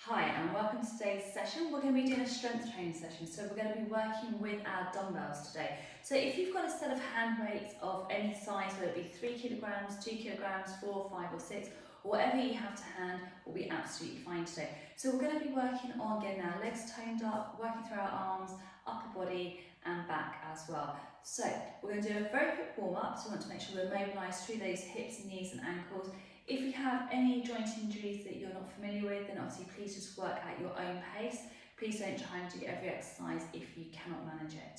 Hi and welcome to today's session. We're going to be doing a strength training session, so we're going to be working with our dumbbells today. So if you've got a set of hand weights of any size, whether it be 3 kilograms, 2 kilograms, 4, 5 or 6, or whatever you have to hand will be absolutely fine today. So we're going to be working on getting our legs toned up, working through our arms, upper body and back as well. So we're going to do a very quick warm up, so we want to make sure we're mobilised through those hips, knees and ankles. If you have any joint injuries that you're not familiar with, then obviously please just work at your own pace. Please don't try and do every exercise if you cannot manage it.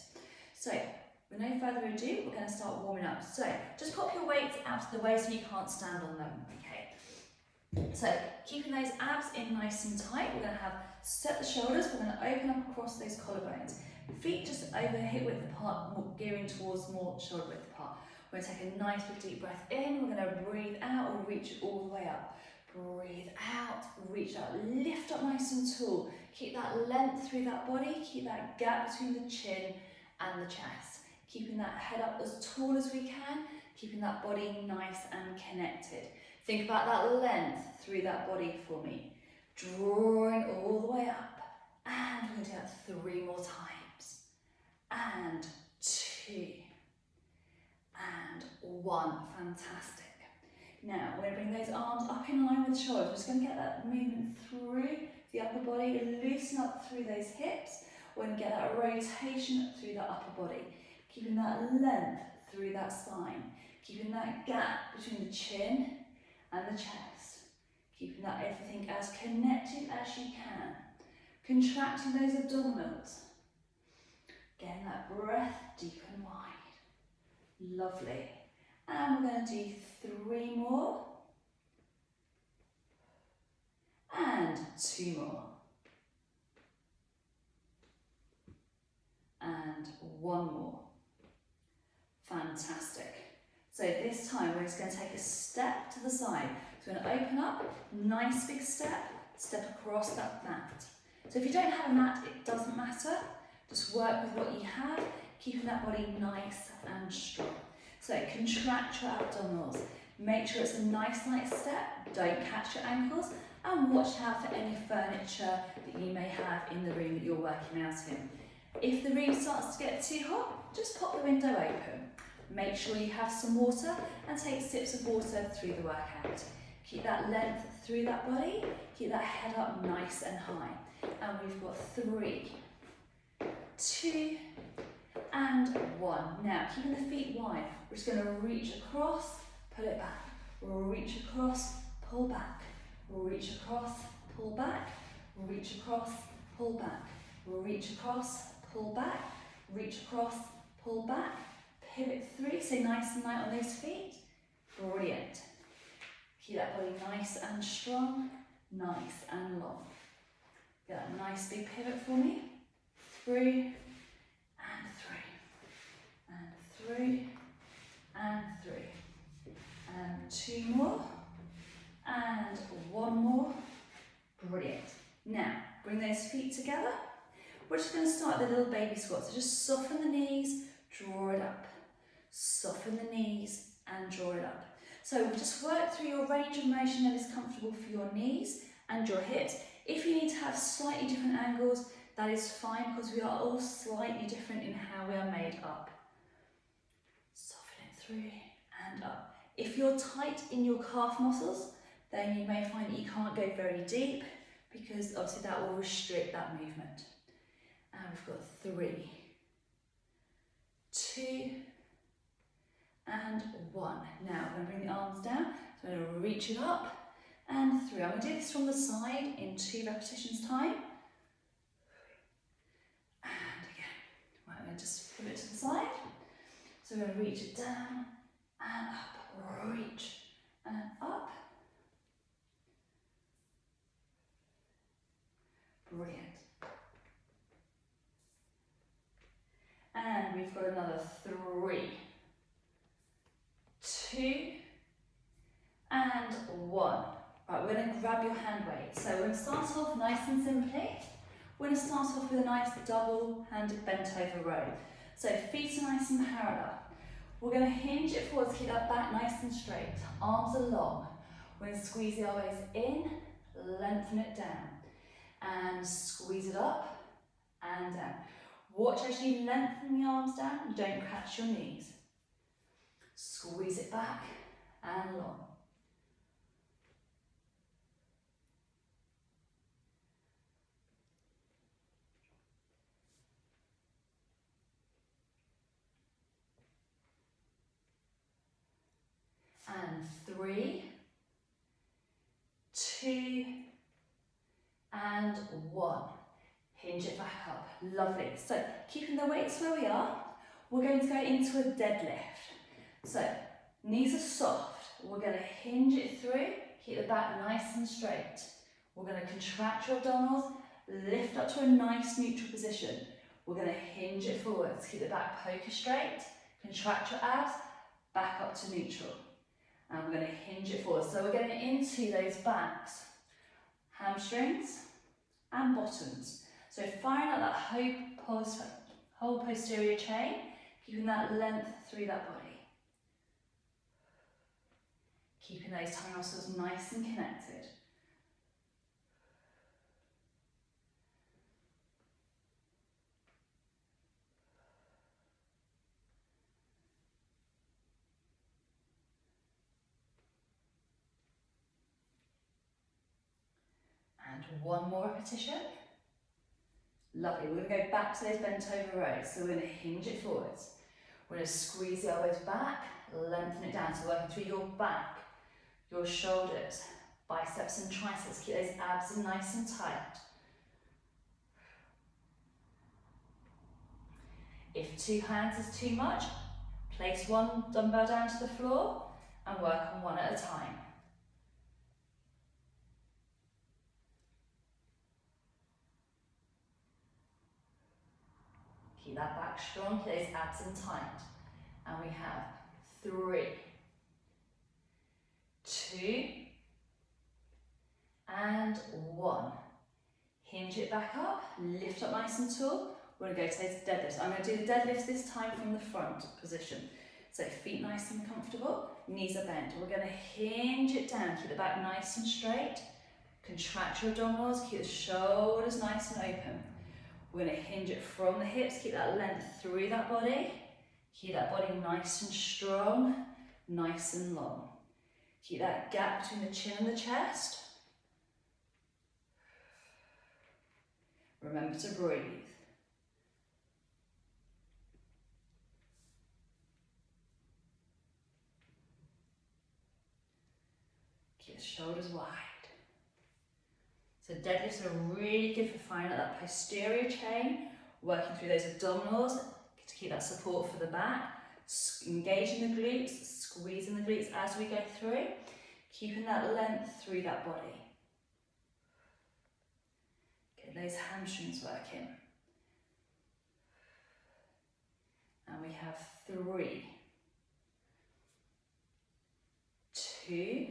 So, with no further ado, we're going to start warming up. So, just pop your weights out of the way so you can't stand on them, okay? So, keeping those abs in nice and tight, we're going to have set the shoulders, we're going to open up across those collarbones. Feet just over hip width apart, gearing towards more shoulder width apart. We're going to take a nice big deep breath in, we're going to breathe out or reach it all the way up. Breathe out, reach out, lift up nice and tall. Keep that length through that body, keep that gap between the chin and the chest. Keeping that head up as tall as we can, keeping that body nice and connected. Think about that length through that body for me. Drawing all the way up. And we're going to do that 3 more times. And 2. And 1, fantastic. Now we're going to bring those arms up in line with the shoulders. We're just going to get that movement through the upper body and loosen up through those hips. We're going to get that rotation through the upper body, keeping that length through that spine, keeping that gap between the chin and the chest, keeping that everything as connected as you can, contracting those abdominals, getting that breath deep and wide. Lovely. And we're going to do 3 more. And 2 more. And 1 more. Fantastic. So this time we're just going to take a step to the side. So we're going to open up, nice big step, step across that mat. So if you don't have a mat, it doesn't matter. Just work with what you have, keeping that body nice and strong. So contract your abdominals. Make sure it's a nice light step, don't catch your ankles, and watch out for any furniture that you may have in the room that you're working out in. If the room starts to get too hot, just pop the window open. Make sure you have some water and take sips of water through the workout. Keep that length through that body, keep that head up nice and high. And we've got 3, 2, and 1. Now, keeping the feet wide, we're just going to reach across, pull it back. Reach across, pull back. Reach across, pull back. Reach across, pull back. Reach across, pull back. Reach across, pull back. Pivot through, so nice and light on those feet. Brilliant. Keep that body nice and strong, nice and long. Get that nice big pivot for me. 3, and 3, and 3, and 2 more, and 1 more. Brilliant. Now, bring those feet together. We're just going to start the little baby squat. So just soften the knees, draw it up. Soften the knees and draw it up. So we'll just work through your range of motion that is comfortable for your knees and your hips. If you need to have slightly different angles, that is fine because we are all slightly different in how we are made up. Soften it through and up. If you're tight in your calf muscles, then you may find that you can't go very deep because obviously that will restrict that movement. And we've got 3, 2, and 1. Now I'm going to bring the arms down, so I'm going to reach it up and 3. I'm going to do this from the side in 2 repetitions time. I'm going to just pivot to the side. So we're going to reach it down and up, reach and up. Brilliant. And we've got another 3, 2, and 1. Right, we're going to grab your hand weight. So we're going to start off nice and simply. We're going to start off with a nice double-handed bent over row. So feet are nice and parallel. We're going to hinge it forwards, keep that back nice and straight. Arms are long. We're going to squeeze the elbows in, lengthen it down. and squeeze it up and down. Watch as you lengthen the arms down, you don't catch your knees. Squeeze it back and long. And 3, 2, and 1. Hinge it back up. Lovely. So keeping the weights where we are, we're going to go into a deadlift. So knees are soft. We're going to hinge it through, keep the back nice and straight. We're going to contract your abdominals, lift up to a nice neutral position. We're going to hinge it forwards, keep the back poker straight, contract your abs, back up to neutral. And we're going to hinge it forward. So we're getting into those backs, hamstrings and bottoms. So firing out that whole posterior chain, keeping that length through that body. Keeping those tongue muscles nice and connected. And one more repetition. Lovely. We're going to go back to those bent over rows. So we're going to hinge it forwards. We're going to squeeze the elbows back, lengthen it down. So working through your back, your shoulders, biceps and triceps. Keep those abs nice and tight. If 2 hands is too much, place one dumbbell down to the floor and work on one at a time. Keep that back strong, keep those abs in tight. And we have 3, 2, and 1. Hinge it back up, lift up nice and tall. We're going to go to those deadlifts. I'm going to do the deadlifts this time from the front position. So feet nice and comfortable, knees are bent. We're going to hinge it down, keep the back nice and straight. Contract your abdominals, keep the shoulders nice and open. We're going to hinge it from the hips, keep that length through that body. Keep that body nice and strong, nice and long. Keep that gap between the chin and the chest. Remember to breathe. Keep the shoulders wide. So deadlifts are really good for firing out that posterior chain, working through those abdominals to keep that support for the back, engaging the glutes, squeezing the glutes as we go through, keeping that length through that body. Get those hamstrings working. And we have 3, 2,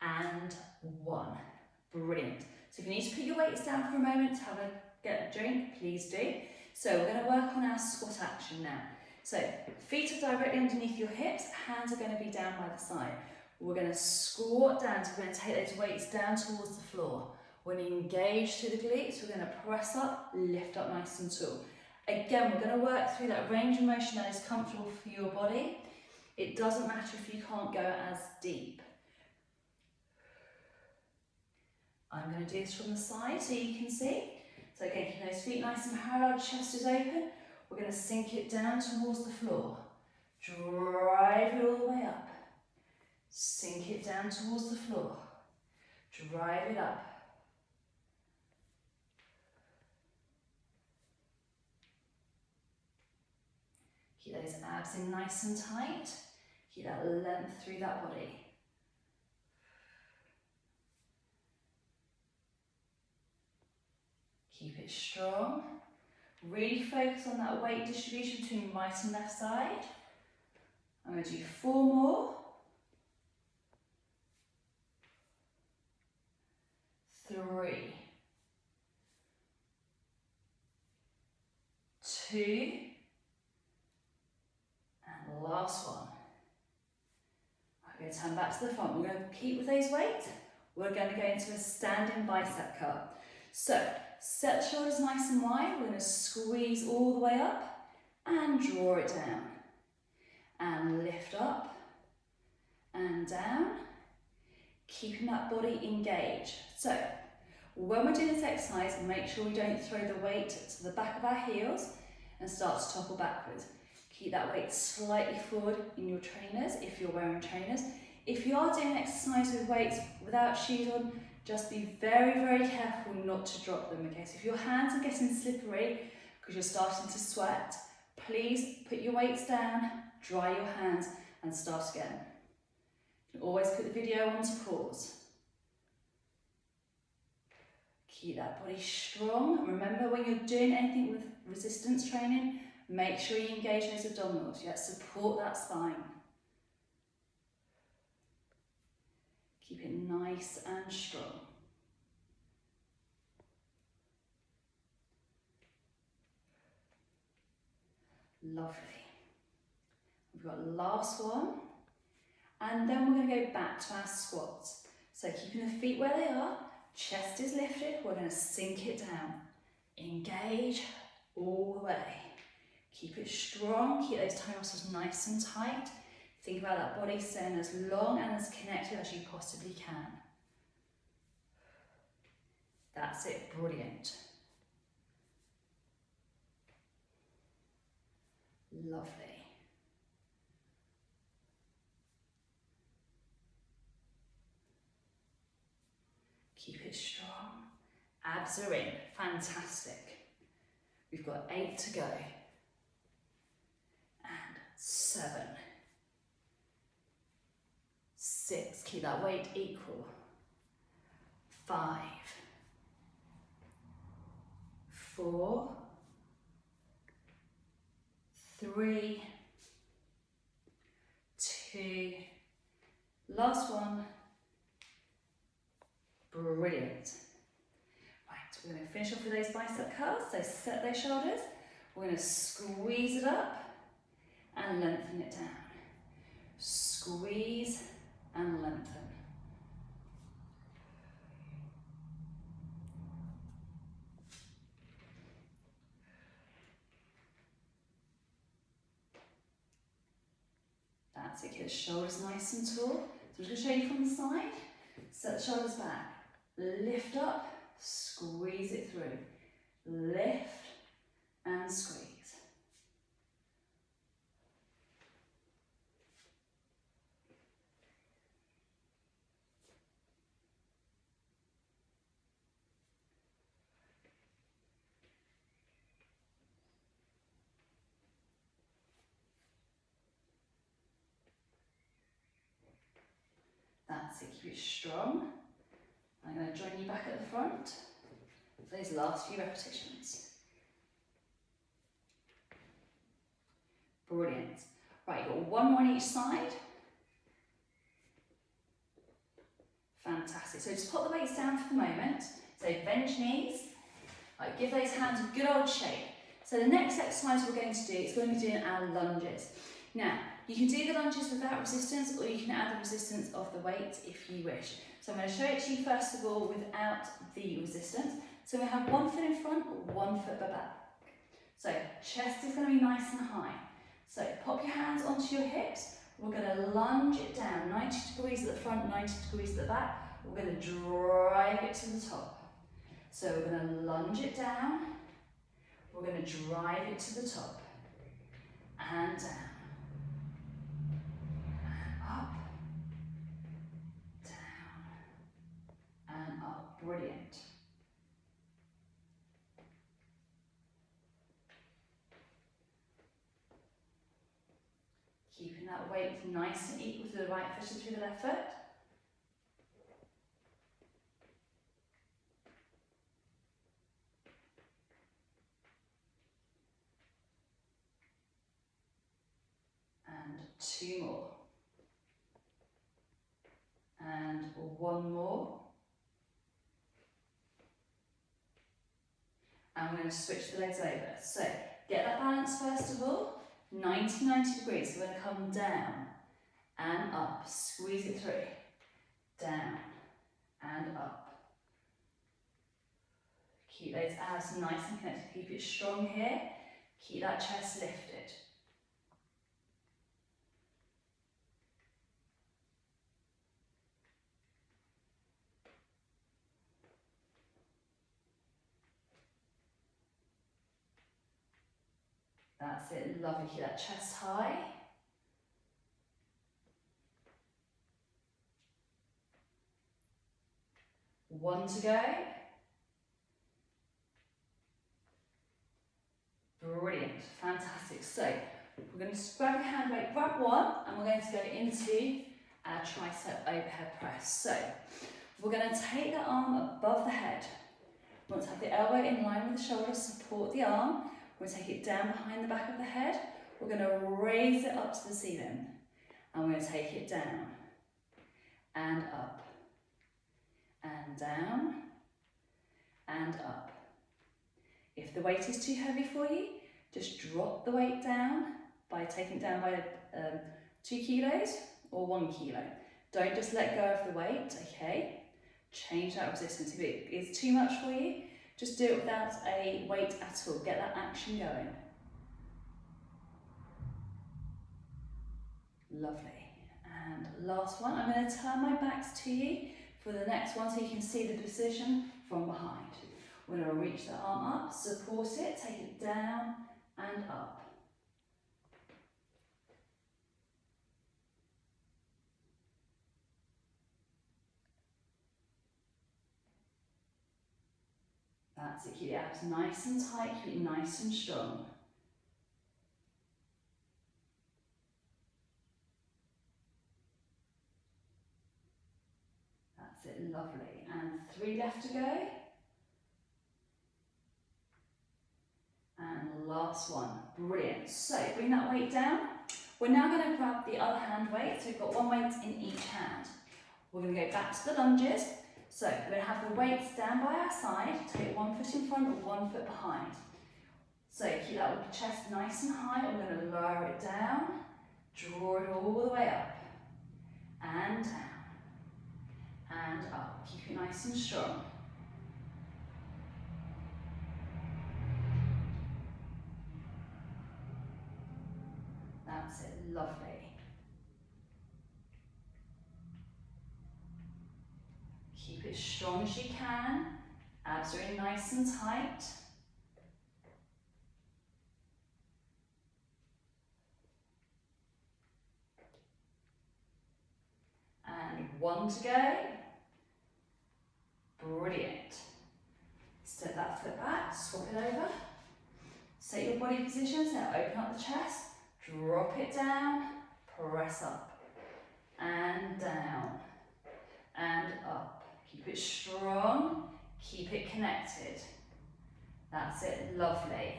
and 1. Brilliant. So if you need to put your weights down for a moment to get a drink, please do. So we're going to work on our squat action now. So feet are directly underneath your hips, hands are going to be down by the side. We're going to squat down, so we're going to take those weights down towards the floor. We're going to engage through the glutes, we're going to press up, lift up nice and tall. Again, we're going to work through that range of motion that is comfortable for your body. It doesn't matter if you can't go as deep. I'm going to do this from the side so you can see. So again, keep those feet nice and parallel, chest is open. We're going to sink it down towards the floor. Drive it all the way up. Sink it down towards the floor. Drive it up. Keep those abs in nice and tight. Keep that length through that body. Keep it strong. Really focus on that weight distribution between right and left side. I'm going to do 4 more. 3, 2, and last one. I'm going to turn back to the front. We're going to keep with those weights. we're going to go into a standing bicep curl. So set the shoulders nice and wide. We're going to squeeze all the way up and draw it down. And lift up and down, keeping that body engaged. So when we're doing this exercise, make sure we don't throw the weight to the back of our heels and start to topple backwards. Keep that weight slightly forward in your trainers if you're wearing trainers. If you are doing exercise with weights without shoes on, just be very, very careful not to drop them, okay? So if your hands are getting slippery because you're starting to sweat, please put your weights down, dry your hands and start again. You can always put the video on to pause. Keep that body strong. Remember, when you're doing anything with resistance training, make sure you engage those abdominals. Yeah, support that spine. Keep it nice and strong. Lovely. We've got the last one. And then we're going to go back to our squats. So keeping the feet where they are, chest is lifted, we're going to sink it down. Engage all the way. Keep it strong, keep those toe muscles nice and tight. Think about that body staying as long and as connected as you possibly can. That's it, brilliant. Lovely. Keep it strong. Abs are in, fantastic. We've got 8 to go. And 7. 6, keep that weight equal. 5. 4. 3. 2. Last one. Brilliant. Right, we're going to finish off with those bicep curls. So set those shoulders. We're going to squeeze it up and lengthen it down. Squeeze and lengthen. That's it, get the shoulders nice and tall. So I'm just going to show you from the side. Set the shoulders back. Lift up, squeeze it through. Lift and squeeze. That's it, keep it strong. I'm going to join you back at the front for these last few repetitions. Brilliant. Right, you've got one more on each side. Fantastic. So just put the weights down for the moment. So bend your knees. Right, give those hands a good old shake. So the next exercise we're going to do is going to be doing our lunges. Now, you can do the lunges without resistance, or you can add the resistance of the weight if you wish. So I'm going to show it to you first of all without the resistance. So we have one foot in front, one foot back. So chest is going to be nice and high. So pop your hands onto your hips. We're going to lunge it down, 90 degrees at the front, 90 degrees at the back. We're going to drive it to the top. So we're going to lunge it down. We're going to drive it to the top. And down. Up, down, and up. Brilliant. Keeping that weight nice and equal to the right foot and through the left foot. And 2 more. And 1 more. And we're going to switch the legs over. So get that balance first of all. 90 degrees. So we're going to come down and up. Squeeze it through. Down and up. Keep those abs nice and connected. Keep it strong here. Keep that chest lifted. That's it, lovely. Keep that chest high. One to go. Brilliant, fantastic. So we're going to grab your hand weight, grab one, and we're going to go into our tricep overhead press. So we're going to take the arm above the head. We want to have the elbow in line with the shoulder, support the arm. We're going to take it down behind the back of the head. We're going to raise it up to the ceiling. And we're going to take it down and up and down and up. If the weight is too heavy for you, just drop the weight down by taking it down by 2 kilos or 1 kilo. Don't just let go of the weight, okay? Change that resistance. If it is too much for you, just do it without a weight at all. Get that action going. Lovely. And last one, I'm going to turn my backs to you for the next one so you can see the position from behind. We're going to reach the arm up, support it, take it down and up. That's it, keep the abs nice and tight, keep it nice and strong. That's it, lovely. And 3 left to go. And last one, brilliant. So bring that weight down. We're now going to grab the other hand weight, so we've got one weight in each hand. We're going to go back to the lunges. So we're going to have the weights down by our side, take 1 foot in front and 1 foot behind. So keep that with the chest nice and high. We're going to lower it down, draw it all the way up, and down, and up. Keep it nice and strong. That's it, lovely. Keep it as strong as you can. Abs are in nice and tight. And 1 to go. Brilliant. Step that foot back, swap it over. Set your body position, so open up the chest. Drop it down, press up, and down, and up. Keep it strong, keep it connected. That's it, lovely.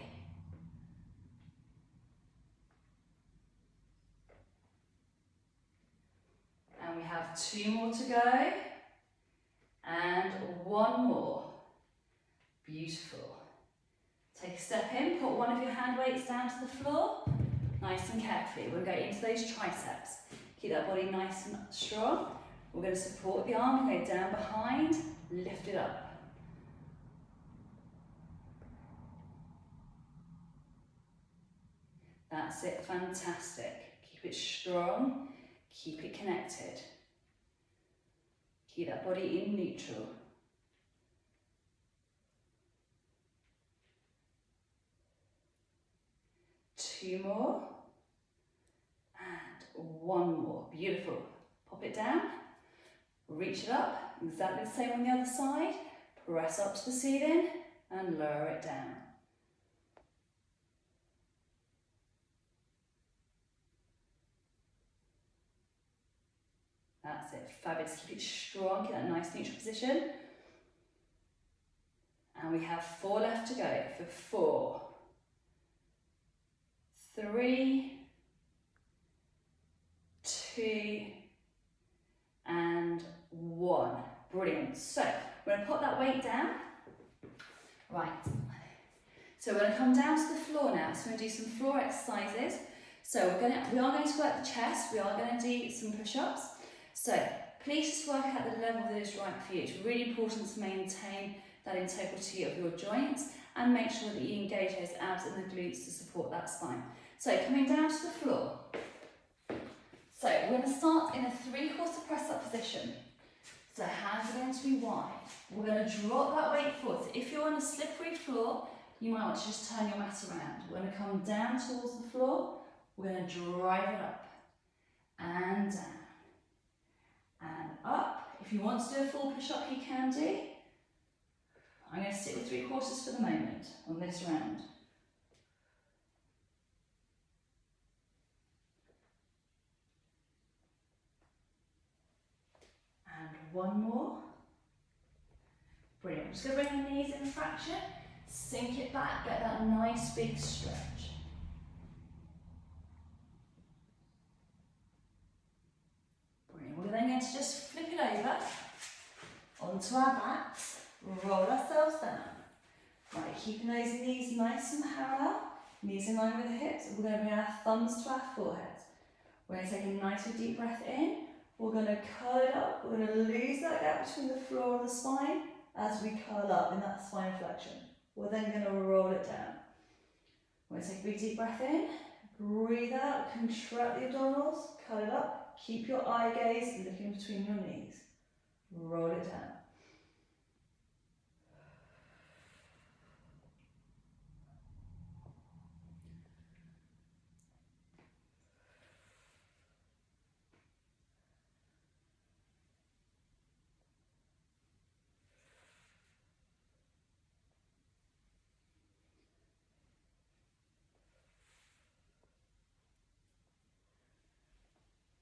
And we have 2 more to go, and 1 more. Beautiful. Take a step in, put one of your hand weights down to the floor. Nice and carefully, we'll go into those triceps. Keep that body nice and strong. We're going to support the arm, go down behind, lift it up. That's it, fantastic. Keep it strong, keep it connected. Keep that body in neutral. Two more. And 1 more. Beautiful. Pop it down. Reach it up. Exactly the same on the other side. Press up to the ceiling and lower it down. That's it. Fabulous. Keep it strong. Keep that nice neutral position. And we have 4 left to go for 4, 3, 2, and 1. Brilliant. So we're going to put that weight down. Right. So we're going to come down to the floor now. So we're going to do some floor exercises. So we are going to work the chest. We are going to do some push-ups. So Please just work out the level that is right for you. It's really important to maintain that integrity of your joints and make sure that you engage those abs and the glutes to support that spine. So coming down to the floor. So we're going to start in a 3/4 press up position. So hands are going to be wide. We're going to drop that weight forward. So if you're on a slippery floor, you might want to just turn your mat around. We're going to come down towards the floor. We're going to drive it up and down and up. If you want to do a full push-up, you can do. I'm going to stick with 3/4 for the moment on this round. And one more. Brilliant. I'm just going to bring the knees in fraction, sink it back, get that nice big stretch. Brilliant. We're then going to just flip it over onto our backs, roll ourselves down. Right, keeping those knees nice and parallel, knees in line with the hips. We're going to bring our thumbs to our foreheads. We're going to take a nice deep breath in. We're going to curl it up. We're going to lose that gap between the floor and the spine as we curl up in that spine flexion. We're then going to roll it down. We're going to take a big deep breath in. Breathe out, contract the abdominals, curl it up. Keep your eye gaze looking between your knees. Roll it down.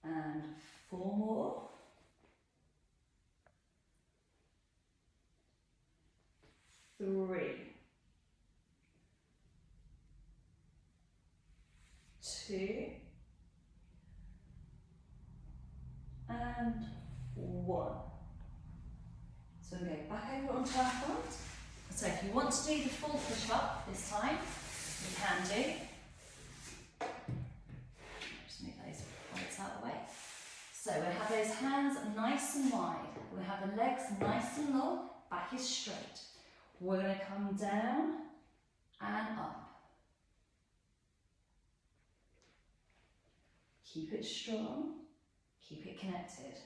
And 4 more. 3. 2. And 1. So we go back over onto our front. So if you want to do the full push-up this time, you can do. Just move those weights out of the way. So we'll have those hands nice and wide. We'll have the legs nice and long, back is straight. We're going to come down and up. Keep it strong, keep it connected.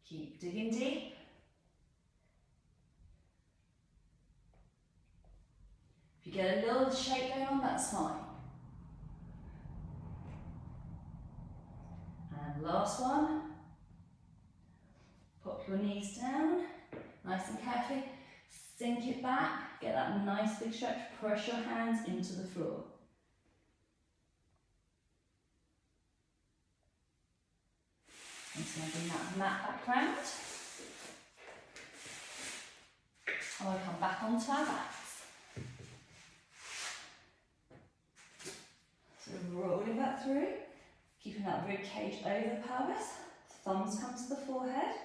Keep digging deep. If you get a little shake going on, that's fine. And last one. Pop your knees down, nice and carefully. Sink it back, get that nice big stretch. Press your hands into the floor. I'm just going to bring that mat back round. And we'll come back onto our backs. So rolling back through, keeping that rib cage over the pelvis. Thumbs come to the forehead.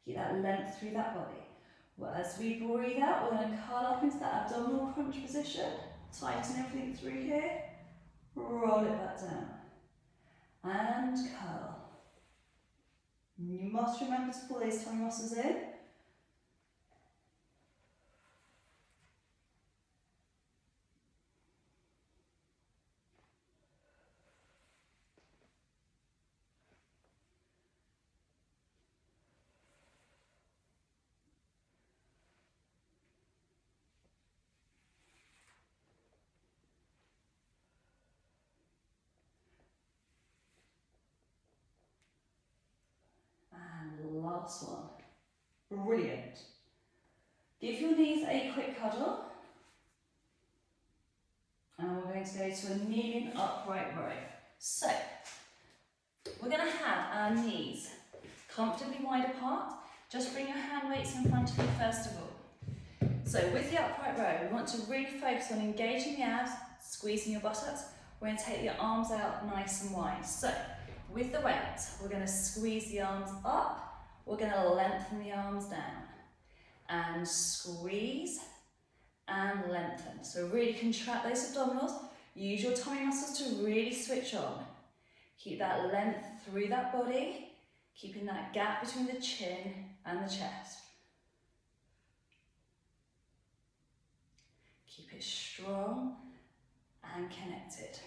Keep that length through that body. Well, as we breathe out, we're going to curl up into that abdominal crunch position. Tighten everything through here. Roll it back down. And curl. You must remember to pull those tummy muscles in. Last one. Brilliant. Give your knees a quick cuddle. And we're going to go to a kneeling upright row. So, we're going to have our knees comfortably wide apart. Just bring your hand weights in front of you first of all. So with the upright row, we want to really focus on engaging the abs, squeezing your buttocks. We're going to take your arms out nice and wide. So, with the weights, we're going to squeeze the arms up. We're going to lengthen the arms down and squeeze and lengthen. So really contract those abdominals. Use your tummy muscles to really switch on. Keep that length through that body, keeping that gap between the chin and the chest. Keep it strong and connected.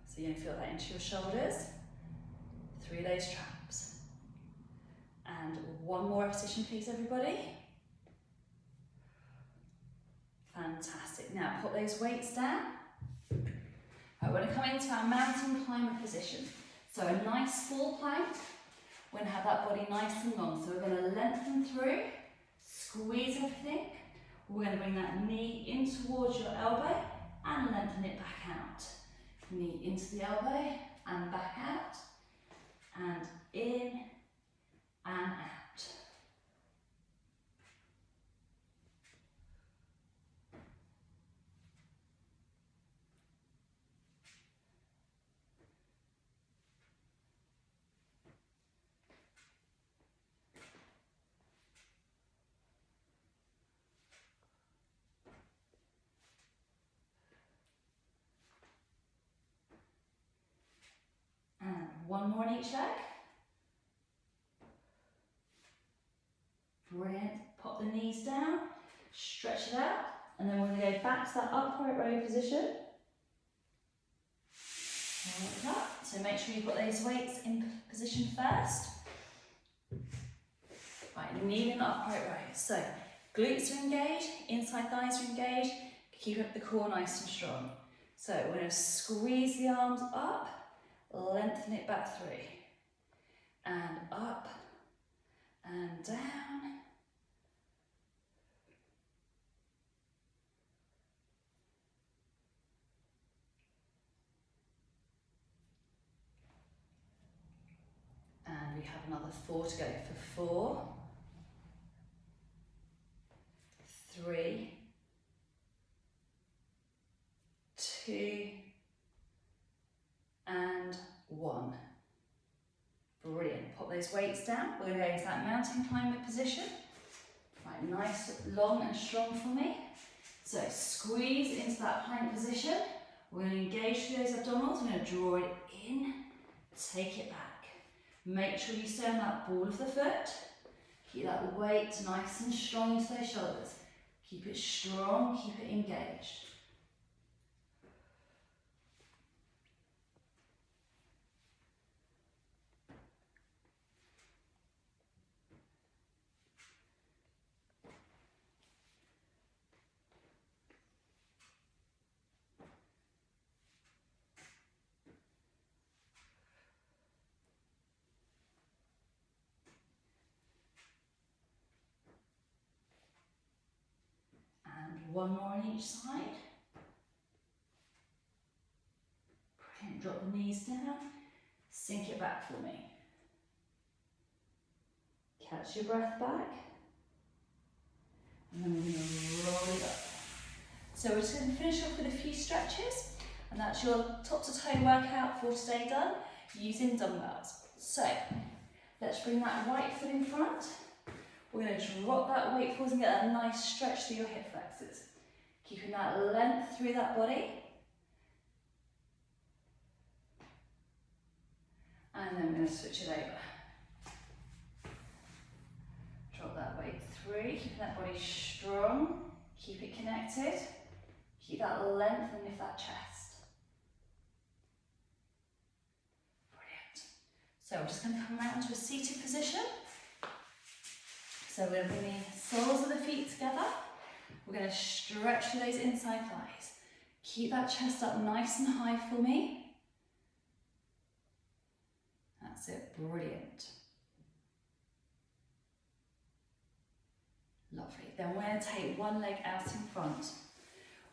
So you're going to feel that into your shoulders, through those traps. And one more repetition please everybody. Fantastic. Now put those weights down. Right, we're going to come into our mountain climber position. So a nice full plank. We're going to have that body nice and long. So we're going to lengthen through, squeeze everything. We're going to bring that knee in towards your elbow and lengthen it back out. Knee into the elbow and back out. And in and out. And one more on each leg. Brilliant. Pop the knees down, stretch it out, and then we're going to go back to that upright row position. Like that. So make sure you've got those weights in position first. Right, knee in the upright row. So glutes are engaged, inside thighs are engaged. Keep up the core nice and strong. So we're going to squeeze the arms up, lengthen it back through, and up and down. And we have another 4 to go for 4, 3, 2, and 1. Brilliant. Pop those weights down. We're going to go into that mountain climber position. Right, nice, long and strong for me. So squeeze into that plank position. We're going to engage through those abdominals. We're going to draw it in, take it back. Make sure you stay on that ball of the foot. Keep that weight nice and strong into those shoulders. Keep it strong, keep it engaged. One more on each side. Brilliant. Drop the knees down. Sink it back for me. Catch your breath back. And then we're going to roll it up. So we're just going to finish off with a few stretches. And that's your top to toe workout for today done using dumbbells. So let's bring that right foot in front. We're going to drop that weight forwards and get a nice stretch through your hip flexors. Keeping that length through that body. And then we're going to switch it over. Drop that weight through, keeping that body strong. Keep it connected. Keep that length and lift that chest. Brilliant. So we're just going to come around to a seated position. So we're going to bring the soles of the feet together. We're going to stretch through those inside thighs. Keep that chest up nice and high for me. That's it, brilliant. Lovely. Then we're going to take one leg out in front.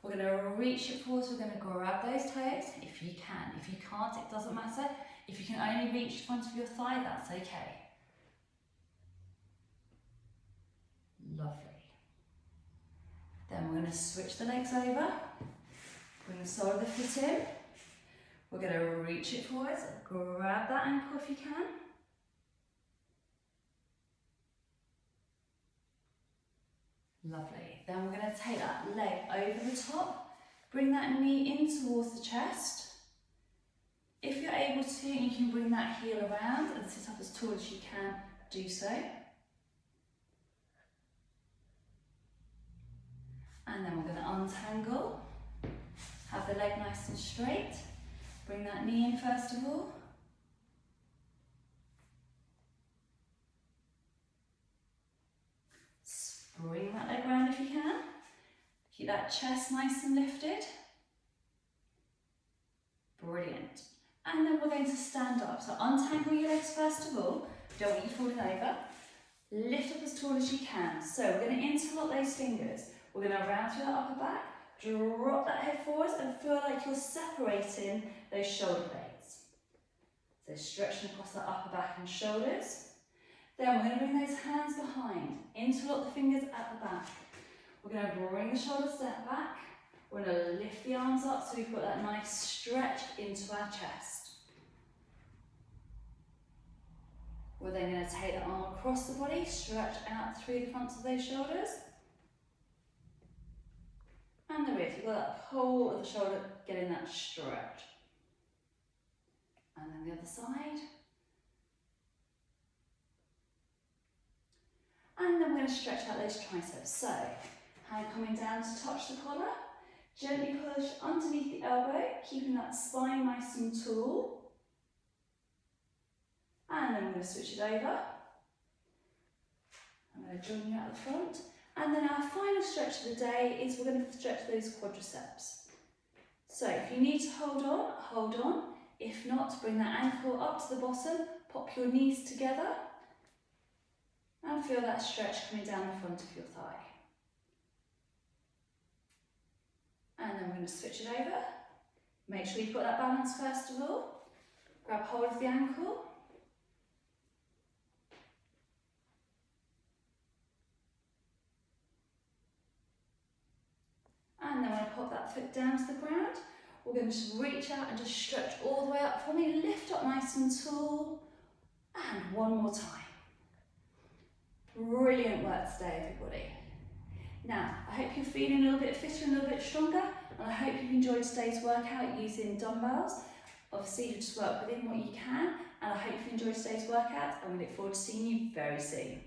We're going to reach it forwards. We're going to grab those toes if you can. If you can't, it doesn't matter. If you can only reach the front of your thigh, that's okay. Lovely. Then we're going to switch the legs over. Bring the sole of the foot in. We're going to reach it forwards. Grab that ankle if you can. Lovely. Then we're going to take that leg over the top. Bring that knee in towards the chest. If you're able to, you can bring that heel around and sit up as tall as you can, do so. And then we're going to untangle. Have the leg nice and straight. Bring that knee in first of all. Bring that leg round if you can. Keep that chest nice and lifted. Brilliant. And then we're going to stand up. So untangle your legs first of all. Don't want you falling over. Lift up as tall as you can. So we're going to interlock those fingers. We're going to round through that upper back. Drop that head forwards and feel like you're separating those shoulder blades. So stretching across that upper back and shoulders. Then we're going to bring those hands behind. Interlock the fingers at the back. We're going to bring the shoulders back. We're going to lift the arms up so we've got that nice stretch into our chest. We're then going to take the arm across the body, stretch out through the fronts of those shoulders. And the wrist, you've got that whole of the shoulder getting that stretch. And then the other side. And then we're going to stretch out those triceps. So, hand coming down to touch the collar. Gently push underneath the elbow, keeping that spine nice and tall. And then we're going to switch it over. I'm going to join you at the front. And then our final stretch of the day is we're going to stretch those quadriceps. So if you need to hold on, hold on. If not, bring that ankle up to the bottom, pop your knees together. And feel that stretch coming down the front of your thigh. And then we're going to switch it over. Make sure you've got that balance first of all. Grab hold of the ankle. And then when I pop that foot down to the ground, we're going to just reach out and just stretch all the way up for me. Lift up nice and tall. And one more time. Brilliant work today, everybody. Now, I hope you're feeling a little bit fitter and a little bit stronger, and I hope you've enjoyed today's workout using dumbbells. Obviously, you just work within what you can, and I hope you enjoyed today's workout, and we look forward to seeing you very soon.